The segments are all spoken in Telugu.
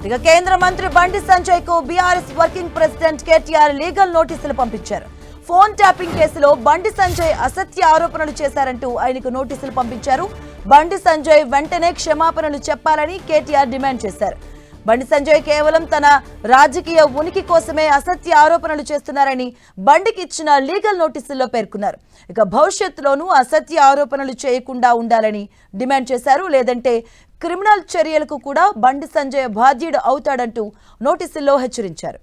ఇక కేంద్ర మంత్రి బండి సంజయ్ కు BRS working president KTR legal నోటీసులు పంపించారు. ఫోన్ ట్యాపింగ్ కేసులో బండి సంజయ్ అసత్య ఆరోపణలు చేశారంటూ ఆయనకు నోటీసులు పంపించారు. బండి సంజయ్ వెంటనే క్షమాపణలు చెప్పాలని కేటీఆర్ డిమాండ్ చేశారు. బండి సంజయ్ కేవలం తన రాజకీయ ఉనికి కోసమే అసత్య ఆరోపణలు చేస్తున్నారని బండికి ఇచ్చిన లీగల్ నోటీసుల్లో పేర్కొన్నారు. ఇక భవిష్యత్తులోనూ అసత్య ఆరోపణలు చేయకుండా ఉండాలని డిమాండ్ చేశారు. లేదంటే క్రిమినల్ చర్యలకు కూడా బండి సంజయ్ బాధ్యుడు అవుతాడంటూ నోటీసుల్లో హెచ్చరించారు.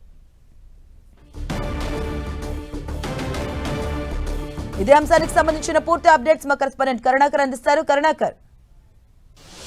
ఇదే అంశానికి సంబంధించిన పూర్తి అప్డేట్స్ మా కరెస్పాండెంట్ కరుణాకర్ అందిస్తారు. కరుణాకర్,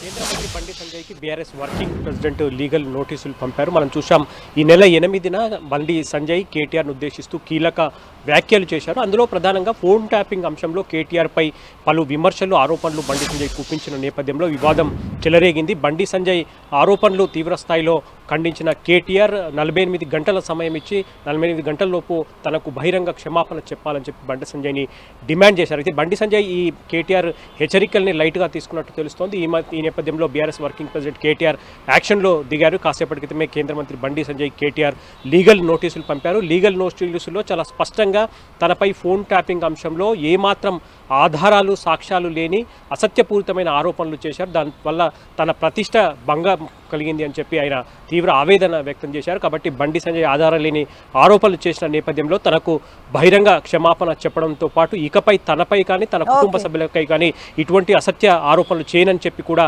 కేంద్ర మంత్రి బండి సంజయ్కి బీఆర్ఎస్ వర్కింగ్ ప్రెసిడెంట్ లీగల్ నోటీసులు పంపారు. మనం చూసాం ఈ నెల 8న బండి సంజయ్ కేటీఆర్ను ఉద్దేశిస్తూ కీలక వ్యాఖ్యలు చేశారు. అందులో ప్రధానంగా ఫోన్ ట్యాపింగ్ అంశంలో కేటీఆర్పై పలు విమర్శలు ఆరోపణలు బండి సంజయ్ కూపించిన నేపథ్యంలో వివాదం చెలరేగింది. బండి సంజయ్ ఆరోపణలు తీవ్రస్థాయిలో ఖండించిన కేటీఆర్ 48 గంటల సమయం ఇచ్చి 48 గంటలలోపు తనకు బహిరంగ క్షమాపణ చెప్పాలని చెప్పి బండి సంజయ్ని డిమాండ్ చేశారు. అయితే బండి సంజయ్ ఈ కేటీఆర్ హెచ్చరికల్ని లైట్గా తీసుకున్నట్టు తెలుస్తోంది. ఈ నేపథ్యంలో బీఆర్ఎస్ వర్కింగ్ ప్రెసిడెంట్ కేటీఆర్ యాక్షన్లో దిగారు. కాసేపటి క్రితమే కేంద్ర మంత్రి బండి సంజయ్ కేటీఆర్ లీగల్ నోటీసులు పంపారు. లీగల్ నోటీసుల్లో చాలా స్పష్టంగా తనపై ఫోన్ ట్యాపింగ్ అంశంలో ఏమాత్రం ఆధారాలు సాక్ష్యాలు లేని అసత్యపూరితమైన ఆరోపణలు చేశారు. దానివల్ల తన ప్రతిష్ట భంగం కలిగింది అని చెప్పి ఆయన తీవ్ర ఆవేదన వ్యక్తం చేశారు. కాబట్టి బండి సంజయ్ ఆధారం లేని ఆరోపణలు చేసిన నేపథ్యంలో తనకు బహిరంగ క్షమాపణ చెప్పడంతో పాటు ఇకపై తనపై కానీ తన కుటుంబ సభ్యులపై కానీ ఇటువంటి అసత్య ఆరోపణలు చేయనని చెప్పి కూడా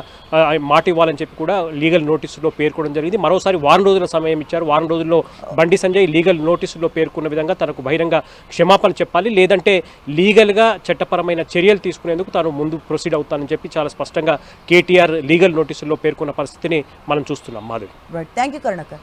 మాట ఇవ్వాలని చెప్పి కూడా లీగల్ నోటీసులో పేర్కొనడం జరిగింది. మరోసారి వారం రోజుల సమయం ఇచ్చారు. వారం రోజుల్లో బండి సంజయ్ లీగల్ నోటీసులో పేర్కొన్న విధంగా తనకు బహిరంగ క్షమాపణ చెప్పాలి, లేదంటే లీగల్గా చట్టపరమైన చర్యలు తీసుకునేందుకు తాను ముందు ప్రొసీడ్ అవుతానని చెప్పి చాలా స్పష్టంగా కేటీఆర్ లీగల్ నోటీసుల్లో పేర్కొన్న పరిస్థితిని మనం చూస్తున్నాం. Madhavi, thank you Karunakar.